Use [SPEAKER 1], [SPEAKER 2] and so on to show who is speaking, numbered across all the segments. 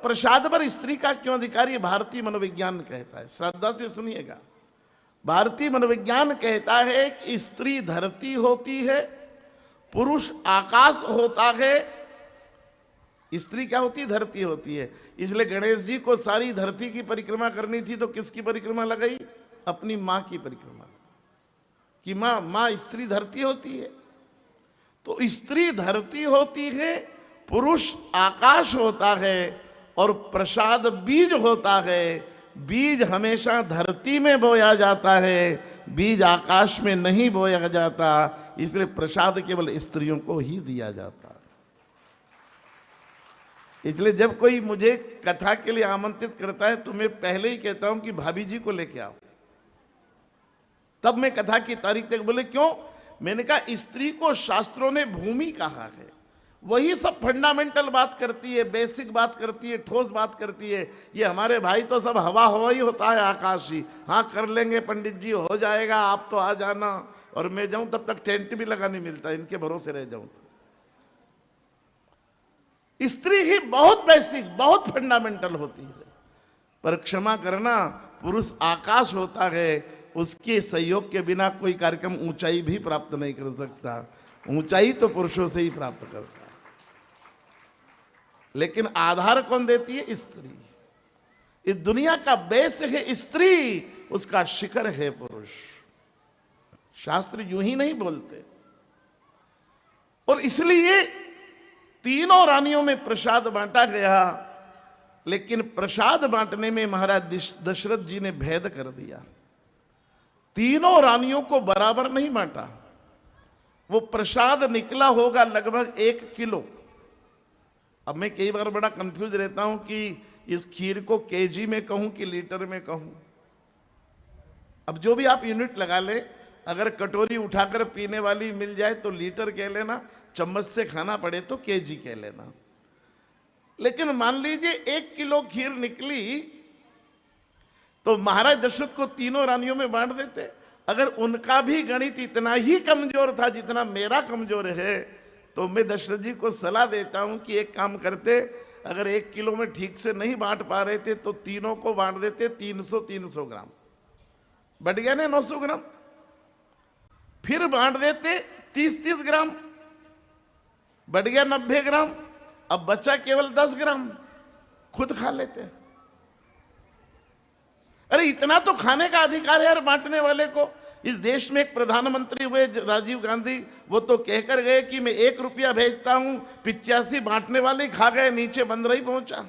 [SPEAKER 1] प्रसाद पर स्त्री का क्यों अधिकार, ये भारतीय मनोविज्ञान कहता है। श्रद्धा से सुनिएगा, भारतीय मनोविज्ञान कहता है कि स्त्री धरती होती है, पुरुष आकाश होता है। स्त्री क्या होती है? धरती होती है। इसलिए गणेश जी को सारी धरती की परिक्रमा करनी थी, तो किसकी परिक्रमा लगाई? अपनी मां की परिक्रमा, कि मां स्त्री धरती होती है। तो स्त्री धरती होती है, पुरुष आकाश होता है, और प्रसाद बीज होता है। बीज हमेशा धरती में बोया जाता है, बीज आकाश में नहीं बोया जाता। इसलिए प्रसाद केवल स्त्रियों को ही दिया जाता है। इसलिए जब कोई मुझे कथा के लिए आमंत्रित करता है तो मैं पहले ही कहता हूं कि भाभी जी को लेके आओ, तब मैं कथा की तारीख तक। बोले क्यों? मैंने कहा स्त्री को शास्त्रों ने भूमि कहा है, वही सब फंडामेंटल बात करती है, बेसिक बात करती है, ठोस बात करती है। ये हमारे भाई तो सब हवा हवा ही होता है, आकाश ही। हाँ कर लेंगे पंडित जी, हो जाएगा, आप तो आ जाना, और मैं जाऊं तब तक टेंट भी लगा नहीं मिलता, इनके भरोसे रह जाऊं। स्त्री ही बहुत बेसिक, बहुत फंडामेंटल होती है। पर क्षमा करना, पुरुष आकाश होता है, उसके सहयोग के बिना कोई कार्यक्रम ऊंचाई भी प्राप्त नहीं कर सकता। ऊंचाई तो पुरुषों से ही प्राप्त करता है। लेकिन आधार कौन देती है? स्त्री। इस दुनिया का बेस है स्त्री, उसका शिखर है पुरुष। शास्त्र यूं ही नहीं बोलते। और इसलिए तीनों रानियों में प्रसाद बांटा गया। लेकिन प्रसाद बांटने में महाराज दशरथ जी ने भेद कर दिया। तीनों रानियों को बराबर नहीं बांटा। वो प्रसाद निकला होगा लगभग 1 किलो। अब मैं कई बार बड़ा कंफ्यूज रहता हूं कि इस खीर को केजी में कहूं कि लीटर में कहूं। अब जो भी आप यूनिट लगा ले, अगर कटोरी उठाकर पीने वाली मिल जाए तो लीटर कह लेना, चम्मच से खाना पड़े तो केजी कह लेना। लेकिन मान लीजिए 1 किलो खीर निकली तो महाराज दशरथ को तीनों रानियों में बांट देते। अगर उनका भी गणित इतना ही कमजोर था जितना मेरा कमजोर है, तो मैं दशरथ जी को सलाह देता हूं कि एक काम करते, अगर 1 किलो में ठीक से नहीं बांट पा रहे थे तो तीनों को बांट देते 300-300 ग्राम, बढ़ गया ना 900 ग्राम। फिर बांट देते 30-30 ग्राम, बढ़ गया 90 ग्राम। अब बचा केवल 10 ग्राम, खुद खा लेते। अरे इतना तो खाने का अधिकार है यार बांटने वाले को। इस देश में एक प्रधानमंत्री हुए राजीव गांधी, वो तो कहकर गए कि मैं 1 रुपया भेजता हूं, 85 बांटने वाले खा गए, नीचे बंदर ही पहुंचा।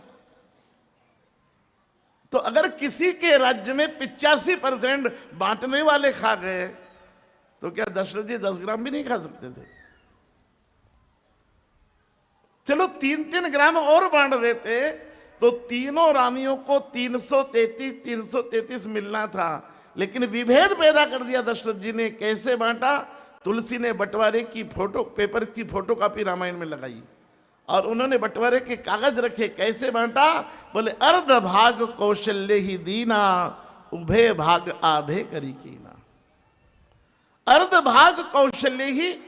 [SPEAKER 1] तो अगर किसी के राज्य में 85% बांटने वाले खा गए, तो क्या दशरथ जी 10 ग्राम भी नहीं खा सकते थे? चलो 3-3 ग्राम और बांट देते तो तीनों रानियों को 333 मिलना था। लेकिन विभेद पैदा कर दिया दशरथ जी ने। कैसे बांटा? तुलसी ने बंटवारे की फोटो, पेपर की फोटोकॉपी रामायण में लगाई, और उन्होंने बंटवारे के कागज रखे। कैसे बांटा? बोले अर्ध भाग कौशल्य ही दीना, उभय भाग आधे करी कीना। अर्ध भाग कौशल्य ही,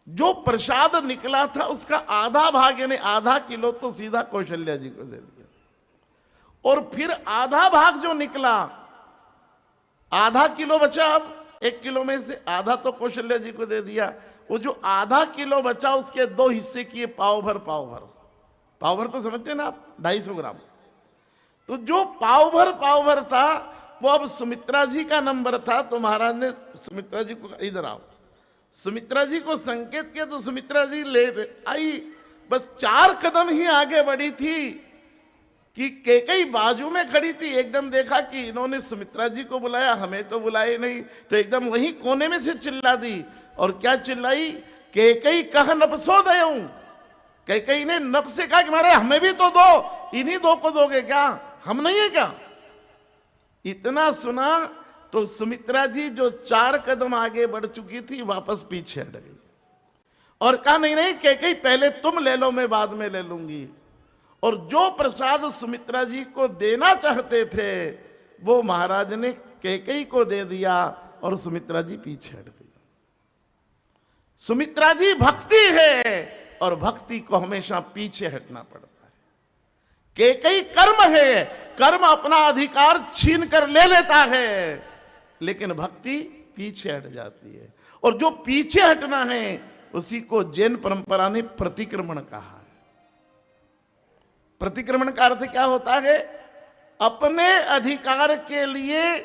[SPEAKER 1] जो प्रसाद निकला था उसका आधा भाग यानी आधा किलो तो सीधा कौशल्या जी को दे दिया। और फिर आधा भाग जो निकला, आधा किलो बचा, अब 1 किलो में से आधा तो कौशल्या जी को दे दिया। वो जो आधा किलो बचा उसके 2 हिस्से किए, पाव भर। पाव भर तो समझते ना आप, 250 ग्राम। तो जो पाव भर था वो अब सुमित्रा जी का नंबर था। तो महाराज ने सुमित्रा जी को, इधर आओ, सुमित्रा जी को संकेत किया। तो सुमित्रा जी ले आई। बस 4 कदम ही आगे बढ़ी थी कि कैकेयी बाजू में खड़ी थी। एकदम देखा कि इन्होंने सुमित्रा जी को बुलाया, हमें तो बुलाए नहीं। तो एकदम वही कोने में से चिल्ला दी। और क्या चिल्लाई? कैकेयी कह नपसो दयूं। कैकेयी ने नप से कहा कि मारे हमें भी तो दो, इन्हीं 2 को दोगे क्या, हम नहीं है क्या? इतना सुना तो सुमित्रा जी जो 4 कदम आगे बढ़ चुकी थी वापस पीछे हट गई और कहा नहीं कैकेयी पहले तुम ले लो, मैं बाद में ले लूंगी। और जो प्रसाद सुमित्रा जी को देना चाहते थे वो महाराज ने कैकेयी को दे दिया और सुमित्रा जी पीछे हट गई। सुमित्रा जी भक्ति है, और भक्ति को हमेशा पीछे हटना पड़ता है। केकई कर्म है, कर्म अपना अधिकार छीन कर ले लेता है, लेकिन भक्ति पीछे हट जाती है। और जो पीछे हटना है उसी को जैन परंपरा ने प्रतिक्रमण कहा है। प्रतिक्रमण का अर्थ क्या होता है? अपने अधिकार के लिए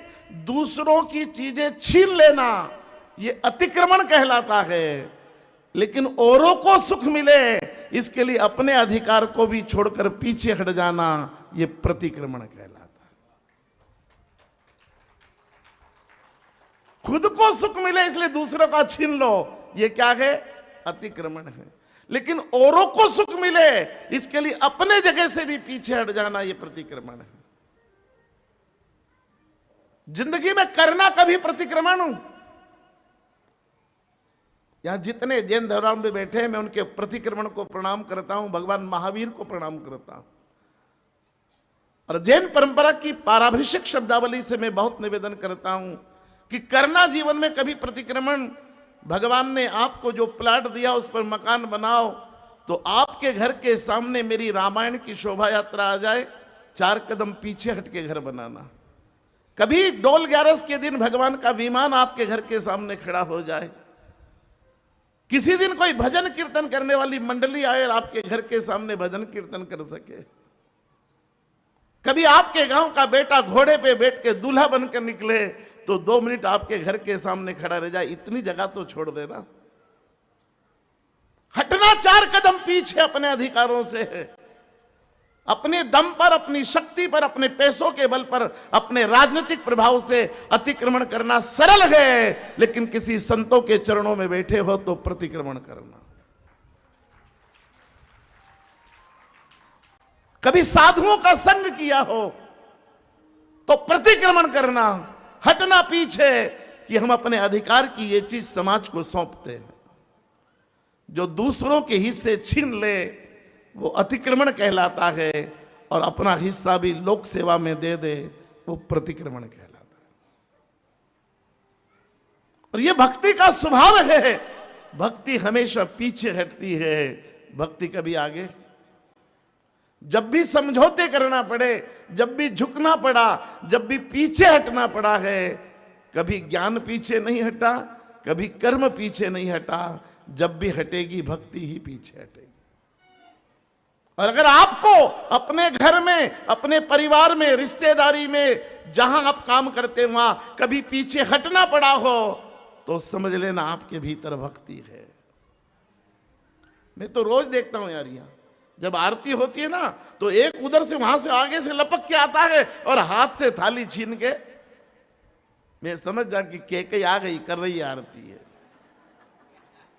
[SPEAKER 1] दूसरों की चीजें छीन लेना, ये अतिक्रमण कहलाता है। लेकिन औरों को सुख मिले इसके लिए अपने अधिकार को भी छोड़कर पीछे हट जाना, ये प्रतिक्रमण कहलाता है। खुद को सुख मिले इसलिए दूसरों का छीन लो, ये क्या है? अतिक्रमण है। लेकिन औरों को सुख मिले इसके लिए अपने जगह से भी पीछे हट जाना, ये प्रतिक्रमण है। जिंदगी में करना कभी प्रतिक्रमण हूं। यहां जितने जैन धर्म में बैठे हैं मैं उनके प्रतिक्रमण को प्रणाम करता हूं, भगवान महावीर को प्रणाम करता हूं। और जैन परंपरा की पाराभिषेक शब्दावली से मैं बहुत निवेदन करता हूं कि करना जीवन में कभी प्रतिक्रमण। भगवान ने आपको जो प्लाट दिया उस पर मकान बनाओ, तो आपके घर के सामने मेरी रामायण की शोभा यात्रा आ जाए, 4 कदम पीछे हट के घर बनाना। कभी डोल 11 के दिन भगवान का विमान आपके घर के सामने खड़ा हो जाए, किसी दिन कोई भजन कीर्तन करने वाली मंडली आए और आपके घर के सामने भजन कीर्तन कर सके, कभी आपके गांव का बेटा घोड़े पे बैठ के दूल्हा बनकर निकले तो 2 मिनट आपके घर के सामने खड़ा रह जाए, इतनी जगह तो छोड़ देना। हटना 4 कदम पीछे अपने अधिकारों से है। अपने दम पर, अपनी शक्ति पर, अपने पैसों के बल पर, अपने राजनीतिक प्रभाव से अतिक्रमण करना सरल है, लेकिन किसी संतों के चरणों में बैठे हो तो प्रतिक्रमण करना। कभी साधुओं का संग किया हो तो प्रतिक्रमण करना, हटना पीछे कि हम अपने अधिकार की ये चीज समाज को सौंपते हैं। जो दूसरों के हिस्से छीन ले वो अतिक्रमण कहलाता है, और अपना हिस्सा भी लोक सेवा में दे दे वो प्रतिक्रमण कहलाता है। और ये भक्ति का स्वभाव है। भक्ति हमेशा पीछे हटती है, भक्ति कभी आगे। जब भी समझौते करना पड़े, जब भी झुकना पड़ा, जब भी पीछे हटना पड़ा है, कभी ज्ञान पीछे नहीं हटा, कभी कर्म पीछे नहीं हटा। जब भी हटेगी भक्ति ही पीछे हटेगी। और अगर आपको अपने घर में, अपने परिवार में, रिश्तेदारी में, जहां आप काम करते हैं वहां कभी पीछे हटना पड़ा हो तो समझ लेना आपके भीतर भक्ति है। मैं तो रोज देखता हूं यार, यहां जब आरती होती है ना तो एक उधर से वहां से आगे से लपक के आता है और हाथ से थाली छीन के, मैं समझ जा कि केकई आ गई, कर रही है आरती है।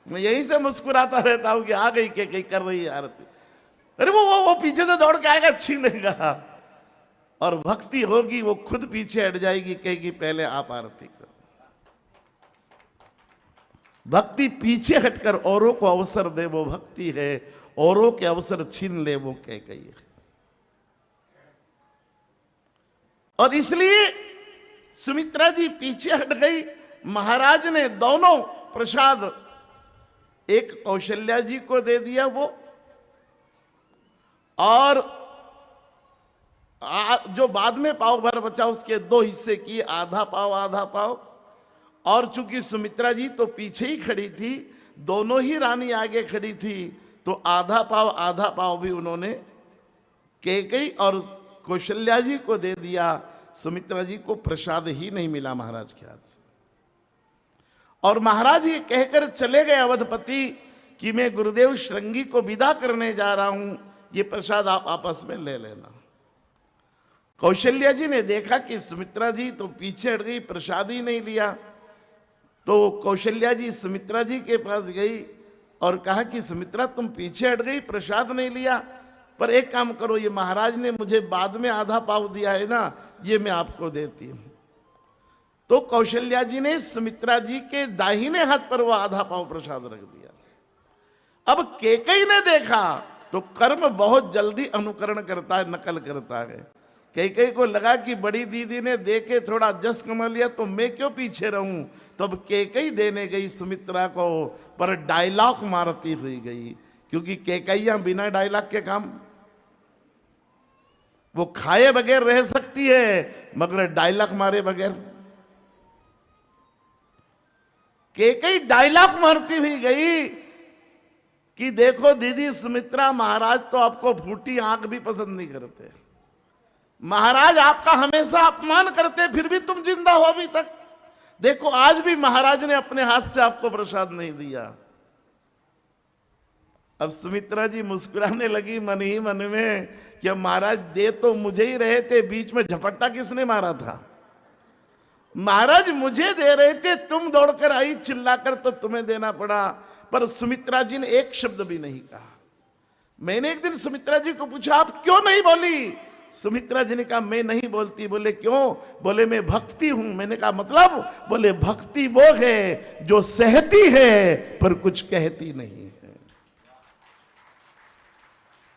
[SPEAKER 1] मैं यहीं से मुस्कुराता रहता हूं कि आ गई केकई, कर रही है आरती। अरे वो पीछे से दौड़ के आएगा, छीनेगा। और भक्ति होगी वो खुद पीछे हट जाएगी, कहेगी पहले आप आरती करो। भक्ति पीछे हटकर औरों को अवसर दे वो भक्ति है, औरों के अवसर छीन ले वो केकई है। और इसलिए सुमित्रा जी पीछे हट गई। महाराज ने दोनों प्रसाद एक कौशल्या जी को दे दिया वो, और जो बाद में पाव भर बचा उसके 2 हिस्से किए, आधा पाव आधा पाव। और चूंकि सुमित्रा जी तो पीछे ही खड़ी थी, दोनों ही रानी आगे खड़ी थी, तो आधा पाव भी उन्होंने केकई और कौशल्या जी को दे दिया। सुमित्रा जी को प्रसाद ही नहीं मिला महाराज के हाथ से। और महाराज ये कहकर चले गए अवधपति कि मैं गुरुदेव श्रृंगी को विदा करने जा रहा हूं, ये प्रसाद आप आपस में ले लेना। कौशल्या जी ने देखा कि सुमित्रा जी तो पीछे हट गई, प्रसाद ही नहीं लिया, तो कौशल्या जी सुमित्रा जी के पास गई और कहा कि सुमित्रा तुम पीछे हट गई, प्रसाद नहीं लिया, पर एक काम करो, ये महाराज ने मुझे बाद में आधा पाव दिया है ना, ये मैं आपको देती हूं। तो कौशल्या जी ने सुमित्रा जी के दाहिने हाथ पर वो आधा पाव प्रसाद रख दिया। अब केकई ने देखा तो कर्म बहुत जल्दी अनुकरण करता है, नकल करता है। केकई को लगा कि बड़ी दीदी ने देके थोड़ा जस कमा लिया तो मैं क्यों पीछे रहूं। तब केकई देने गई सुमित्रा को, पर डायलॉग मारती हुई गई क्योंकि केकैया बिना डायलॉग के काम, वो खाए बगैर रह सकती है मगर डायलॉग मारे बगैर। केकई डायलॉग मारती हुई गई कि देखो दीदी सुमित्रा, महाराज तो आपको फूटी आंख भी पसंद नहीं करते, महाराज आपका हमेशा अपमान करते, फिर भी तुम जिंदा हो अभी तक। देखो आज भी महाराज ने अपने हाथ से आपको प्रसाद नहीं दिया। अब सुमित्रा जी मुस्कुराने लगी मन ही मन में कि अब महाराज दे तो मुझे ही रहे थे, बीच में झपट्टा किसने मारा था? महाराज मुझे दे रहे थे, तुम दौड़कर आई चिल्लाकर तो तुम्हें देना पड़ा। पर सुमित्रा जी ने एक शब्द भी नहीं कहा। मैंने एक दिन सुमित्रा जी को पूछा आप क्यों नहीं बोली? सुमित्रा जी ने कहा मैं नहीं बोलती। बोले क्यों? बोले मैं भक्ति हूं। मैंने कहा मतलब? बोले भक्ति वो है जो सहती है पर कुछ कहती नहीं है।